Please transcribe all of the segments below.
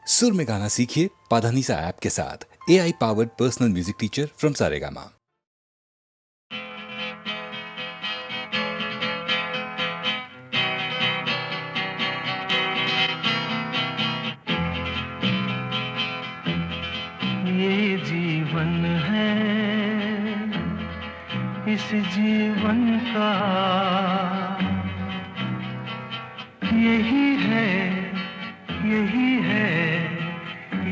सुर में गाना सीखिए पाधानीसा ऐप के साथ। AI powered personal music teacher from Saregama. ये जीवन है, इस जीवन का यही है, यही है,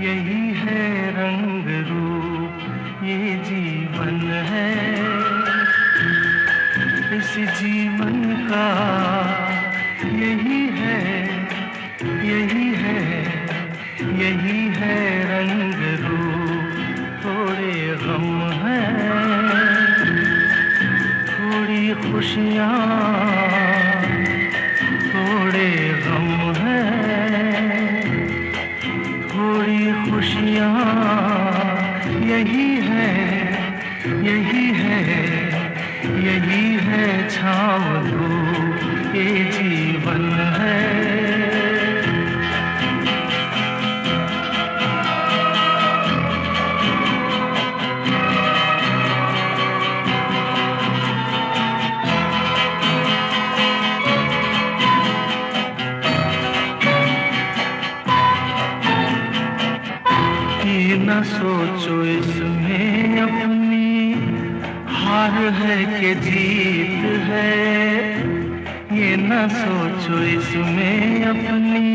यही है रंग रूप। ये जीवन है, इस जीवन का यही है, यही है, यही है रंग रूप। थोड़े गम हैं, थोड़ी खुशियाँ, थोड़े गम हैं, थोड़ी खुशियाँ। यही है, यही है, यही है छाँव धूप। ये जीवन है। न सोचो इसमें अपनी हार है कि जीत है। ये न सोचो इसमें अपनी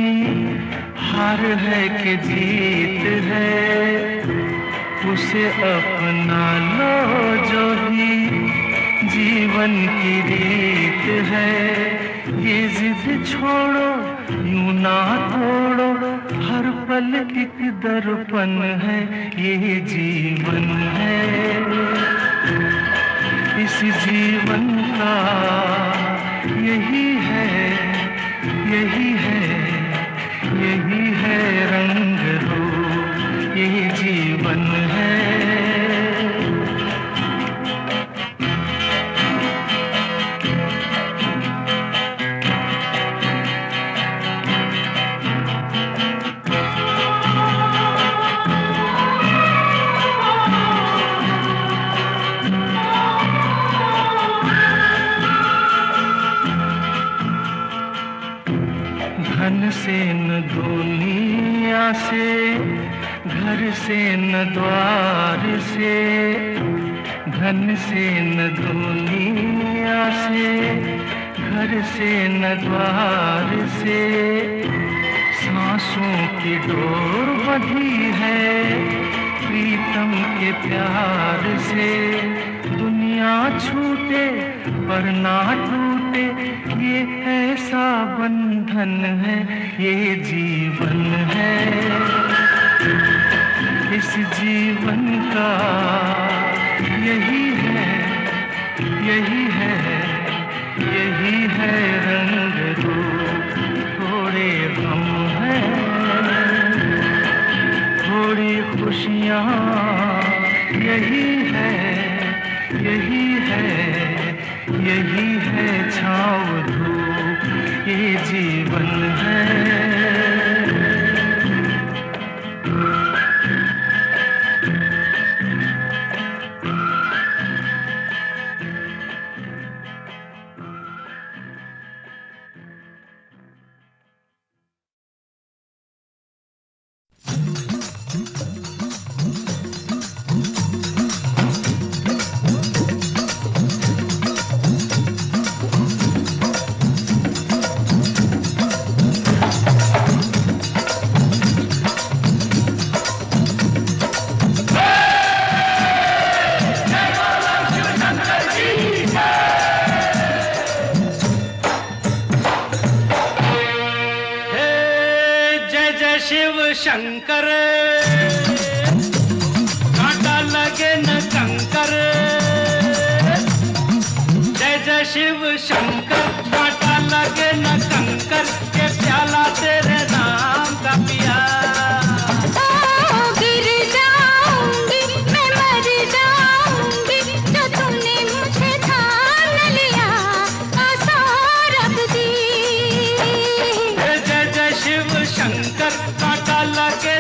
हार है कि जीत है। उसे अपना लो जो भी जीवन की रीत है। ये जिद छोड़ो, यूं ना तोड़ो, हर पल एक दर्पण है। ये जीवन है, इस जीवन का यही है, यही है, यही है रंग रूप। ये जीवन है। धन से न दुनिया से, घर से न द्वार से। धन से न दुनिया से, घर से न द्वार से। सांसों की डोर बंधी है प्रीतम के प्यार से। दुनिया छूटे पर ना टूटे, ये ऐसा बंधन है। ये जीवन है, इस जीवन का यही है, यही है, यही है रंग रूप। थोड़े गम हैं, थोड़ी खुशियाँ। यही है, यही है, यही है छाँव धूप। ये जीवन है। शंकर कांटा लगे न कंकर। जय जय शिव शंकर, कांटा लगे न कंकर। के प्याला तेरे नाम का पिया। गिर जाऊंगी मैं, मर जाऊंगी, जो तूने मुझे थाम लिया आशा रख दी। जय जय शिव शंकर, कांटा लगे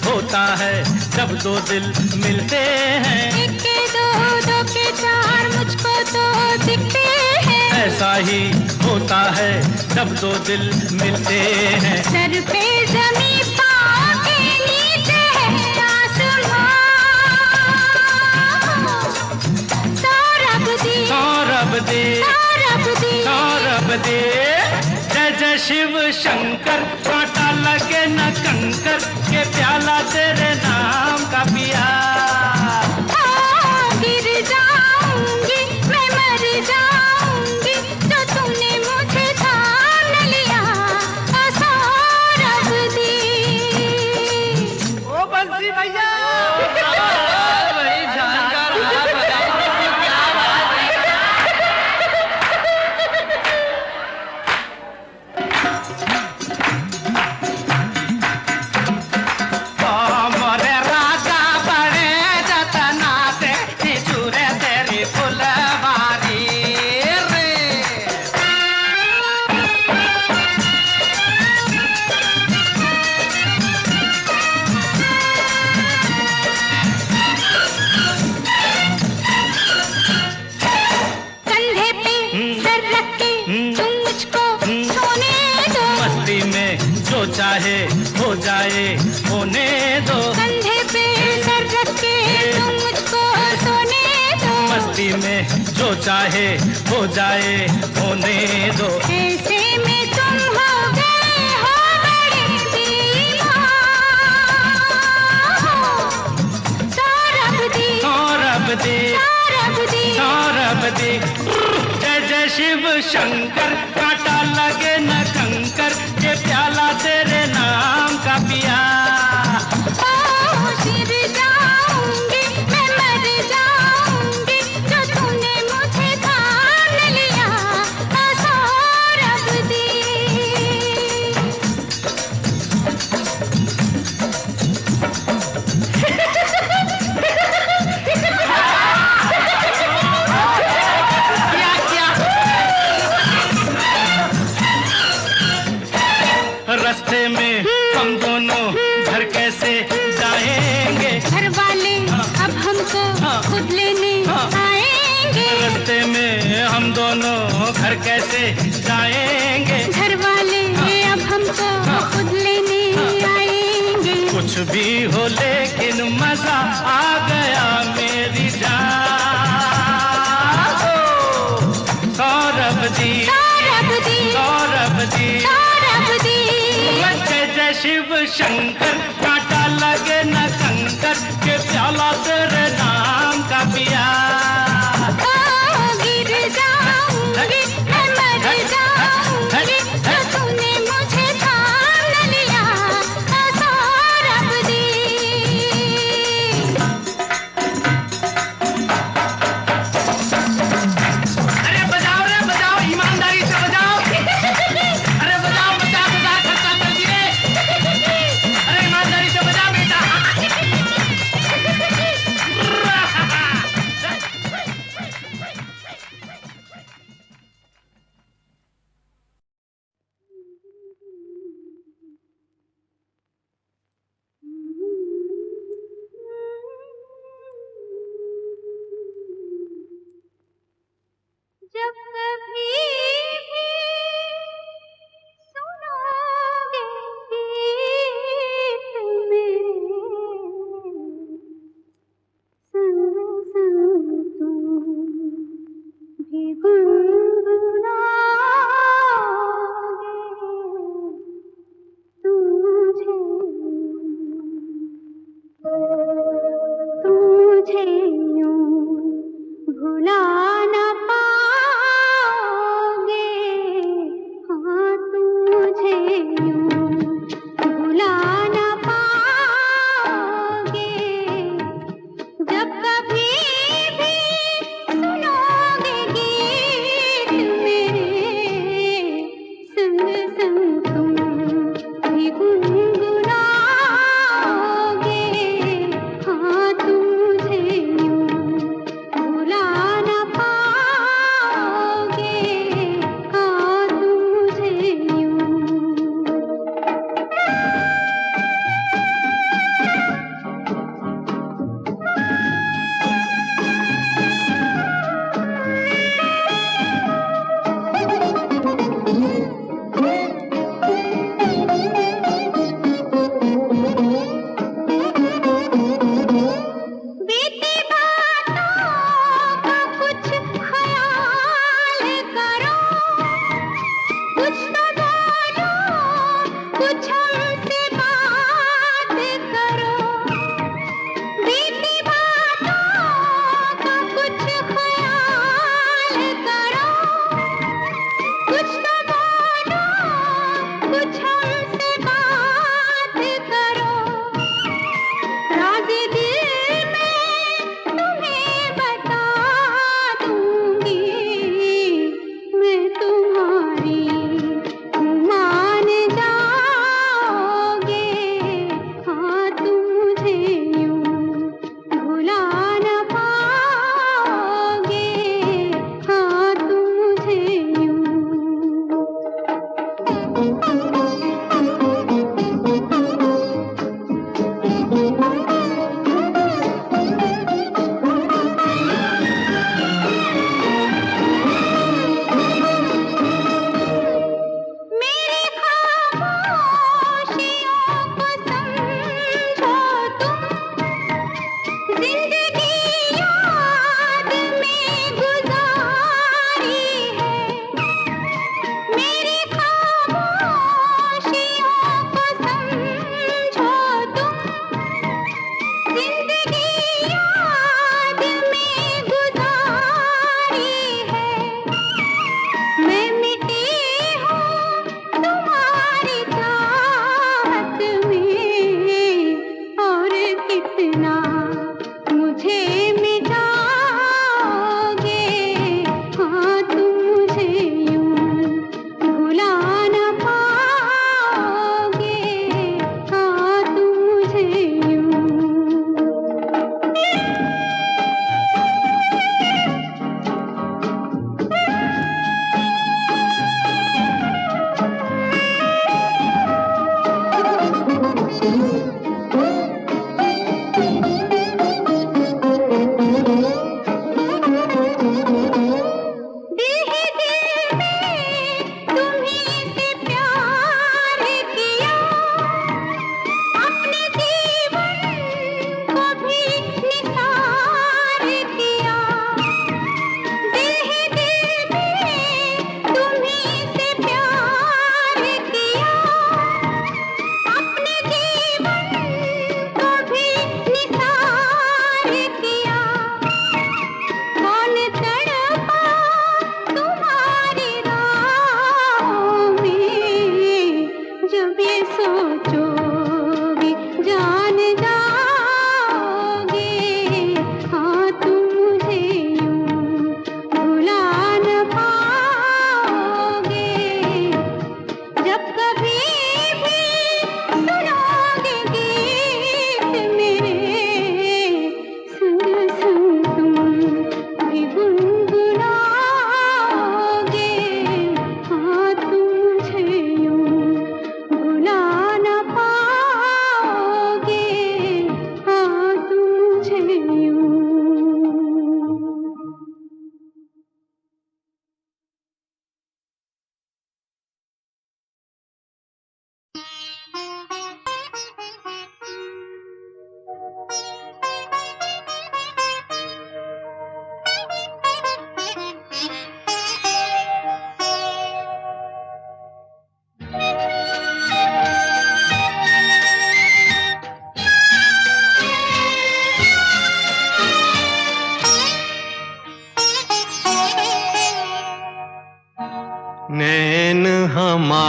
होता है जब दो दिल मिलते हैं। एक के दो, दो के चार मुझको तो दिखते हैं। ऐसा ही होता है जब दो दिल मिलते हैं। सर पे जमीन पाँव के नीचे है आसमां। सौरभ दी, सौरभ दे, सौरभ दी, सौरभ दे। जय जय शिव शंकर, कांटा लगे न कंकर, के प्याला तेरे नाम का पिया। गिर जाऊंगी मैं, मर जाऊंगी, जो तूने मुझे थाम लिया। सौरभ दी। ओ बंसी भैया, बड़ी जानकार आप बताओ, क्या बात है। मोरे राजा बड़े जतना से निचुरे तेरी फुलवारी रे। कंधे पे सर रख के तुम मुझको सोने दो। मस्ती में जो चाहे हो जाए होने दो। कंधे पे सर रख के तुम मुझको सोने दो। मस्ती में जो चाहे हो जाए होने दो। ऐसे में तुम हो गए हो बड़े दीवान। सौरभ दी, सौरभ दे, सौरभ दी, सौरभ दे। जय जय शिव शंकर, कांटा लगे न कंकर, के प्याला तेरे नाम का पिया। गिर जाऊंगी मैं, मर जाऊंगी, जो तूने मुझे थाम लिया। सौरभ दी। क्या क्या रास्ते में हम दोनों घर कैसे जाएंगे। घर वाले अब हमको खुद लेने आएंगे। रास्ते में हम दोनों घर कैसे जाएंगे। घर वाले अब हमको खुद लेने आएंगे। कुछ भी हो लेकिन मजा आ गया मेरी जान। सौरभ दी, सौरभ दी, सौरभ दी। सौरभ दी। जय जय शिव शंकर, कांटा लगे न कंकर, के प्याला तेरे नाम का पिया। गिर जाऊंगी मैं, मर जाऊंगी, जो तूने मुझे थाम लिया। सौरभ दी। अरे बजाओ रे बजाओ, ईमानदारी से बजाओ। अरे बजाओ, बजा बजा खर्चा कर दिए। अरे ईमानदारी से बजा बेटा। जब कभी भी सुनोगे गीत मेरे, संग संग तुम भी गुनगुनाओगे। तुझे यूं भुला न पाओगे। हाँ, तुझे यूं भुला न पाओगे। जब कभी भी सुनोगे गीत मेरे, संग संग तुम भी गुनगुनाओगे। हाँ, तुझे यूं भुला न पाओगे।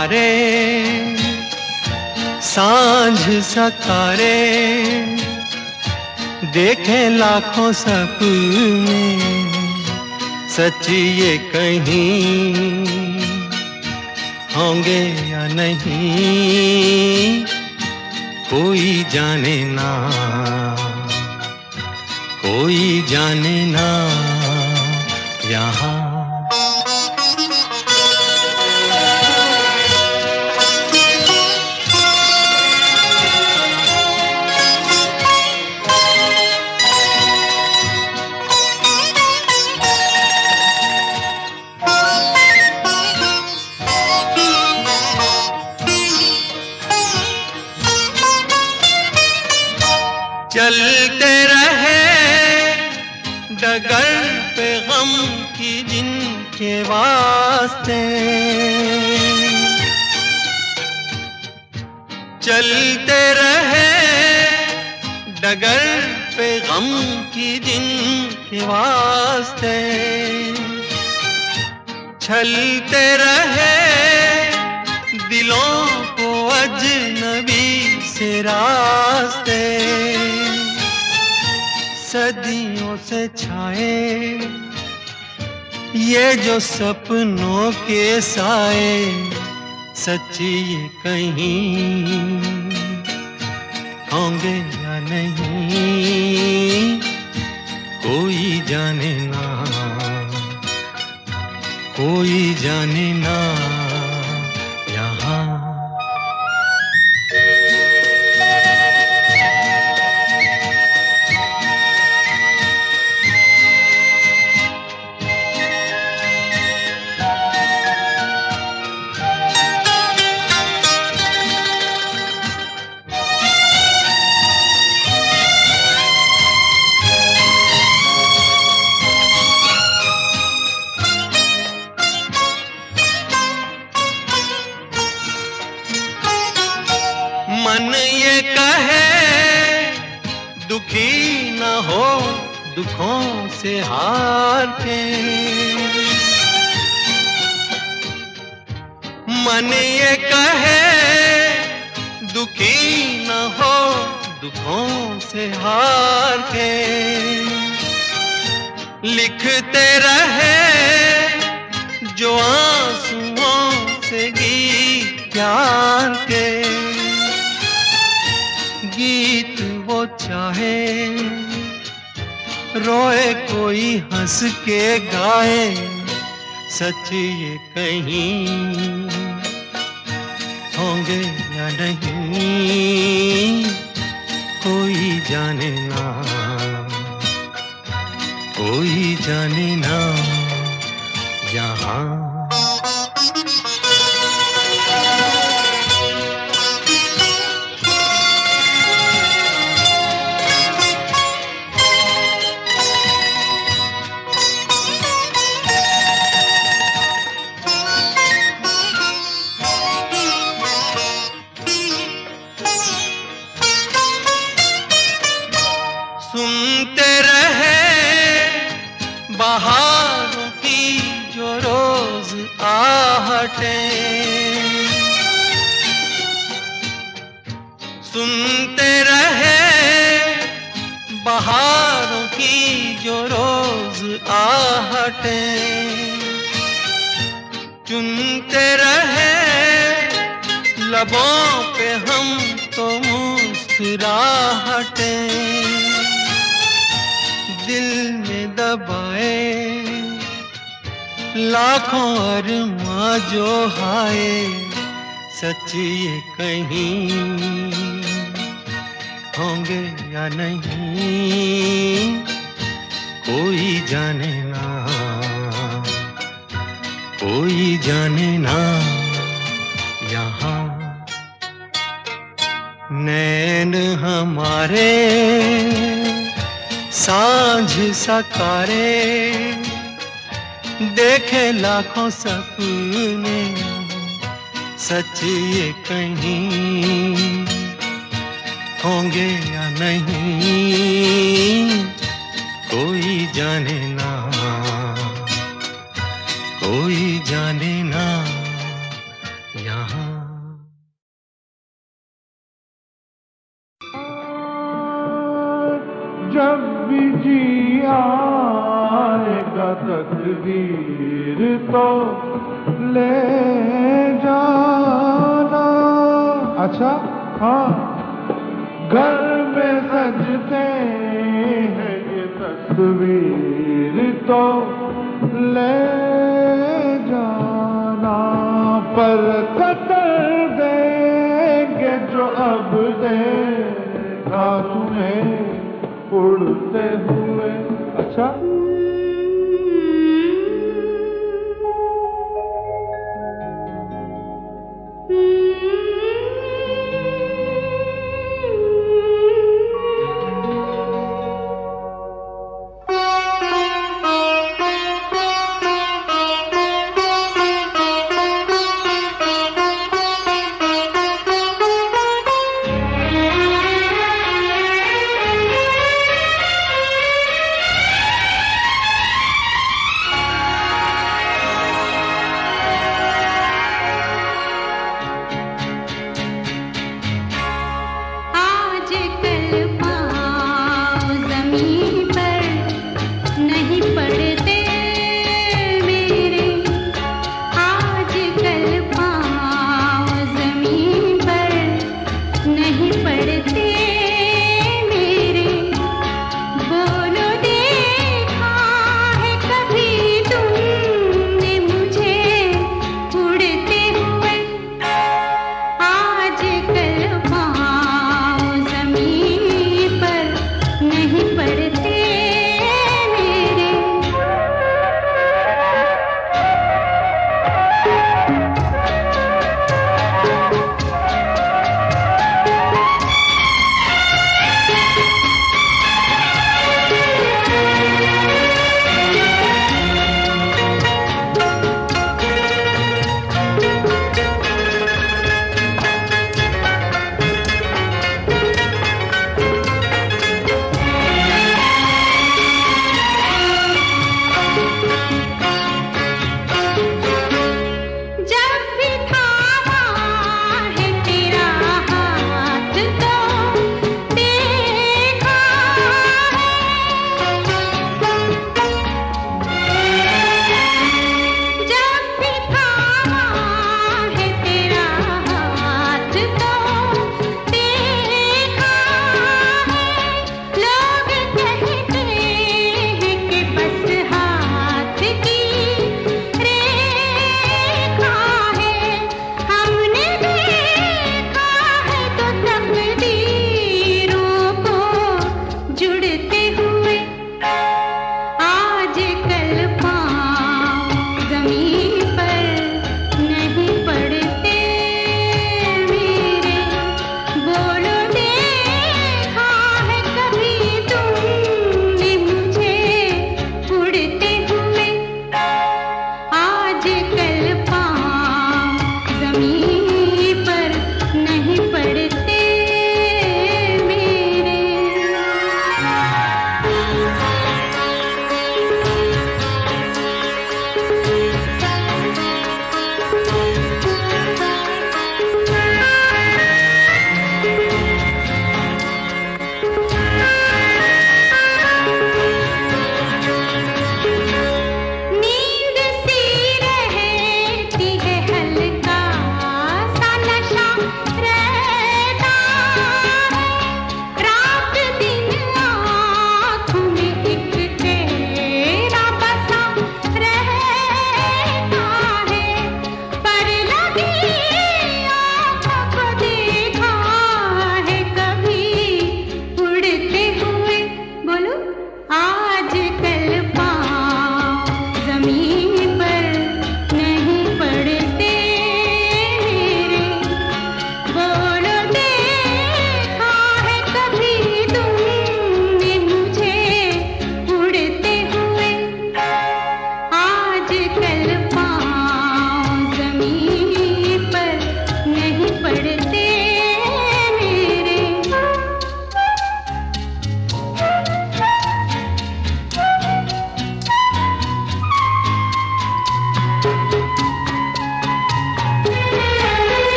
हमारे सांझ सकारे, देखे लाखों सपने, सच ये कहीं होंगे या नहीं, कोई जाने ना, कोई जाने ना यहाँ। चलते रहे डगर पे गम की जिनके वास्ते, चलते रहे डगर पे गम की जिनके वास्ते, छलते रहे दिलों को अजनबी से रास्ते, सदियों से छाए ये जो सपनों के साए, सच्ची ये कहीं होंगे या नहीं, कोई जाने ना, कोई जाने ना यहाँ। मन ये कहे दुखी न हो दुखों से हार के, मन ये कहे दुखी न हो दुखों से हार के, लिखते रहे जो आंसुओं से गीत प्यार के, गीत वो चाहे रोए कोई हंस के गाए, सच ये कहीं होंगे या नहीं, कोई जाने ना, कोई जाने ना यहाँ। सुनते रहे बहारों की जो रोज आहटें, सुनते रहे बहारों की जो रोज आहटें, चुनते रहे लबों पे हम तो मुस्कुराहटें, दिल में दबाए लाखों अरमां जो हाय, सच ये कहीं होंगे या नहीं, कोई जाने ना, कोई जाने ना यहाँ। नैन हमारे सांझ सकारे, देखे लाखों सपने, सच ये कहीं होंगे या नहीं, कोई जाने ना, कोई जाने ना यहाँ। जी आएगा तकदीर तो ले जाना। अच्छा हाँ, घर में सजते हैं ये तस्वीर तो ले जाना, पर कतर देंगे जो अब देखा तुम्हें उड़ते हुए। अच्छा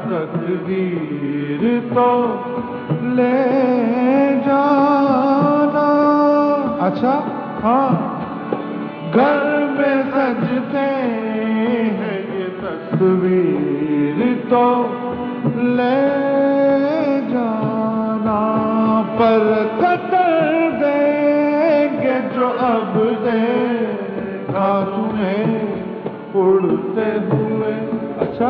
तकदीर तो ले जाना। अच्छा हाँ, घर में सजते हैं ये तस्वीर तो ले जाना, पर कतर देंगे जो अब देखा तूने उड़ते हुए। अच्छा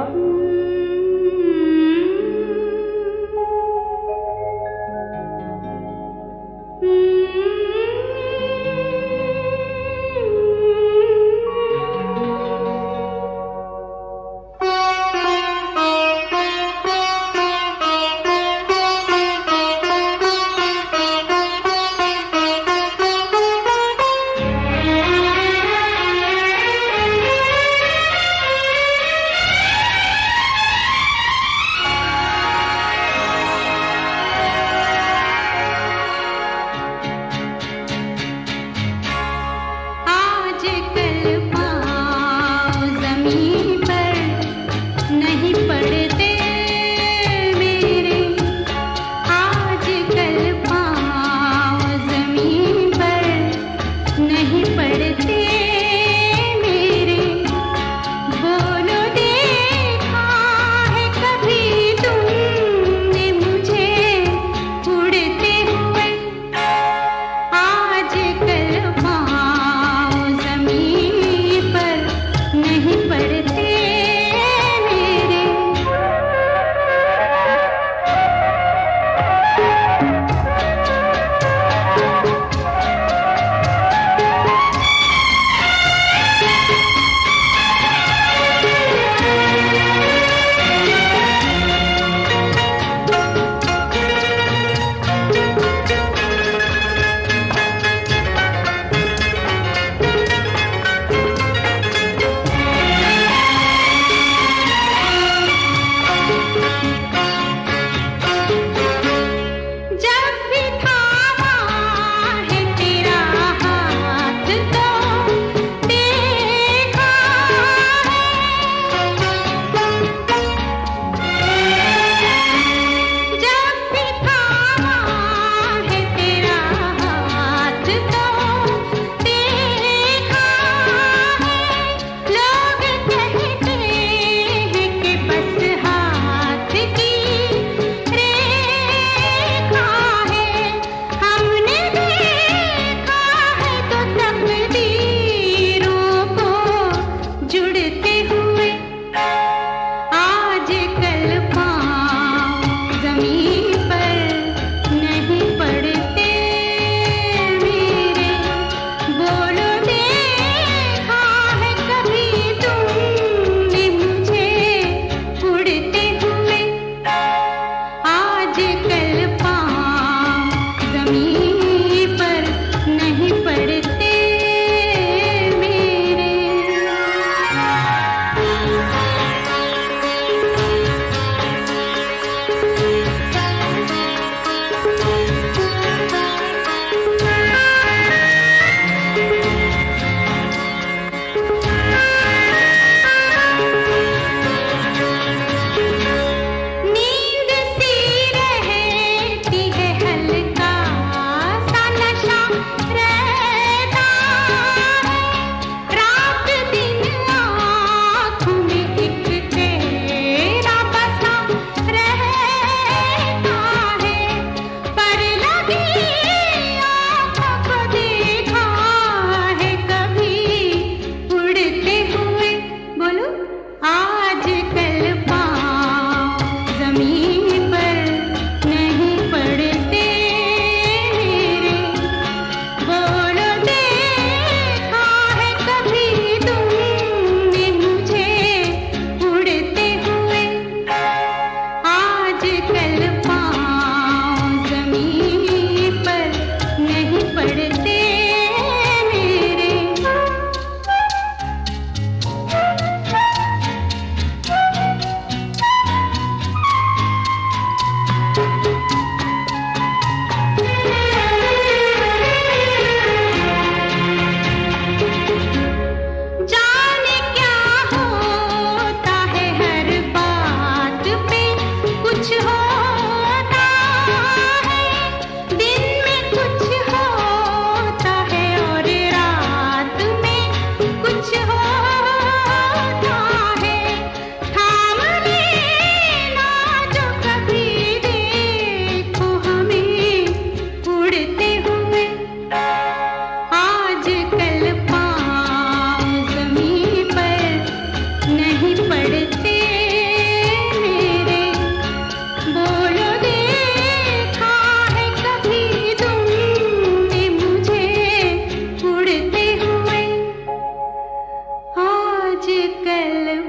आजकल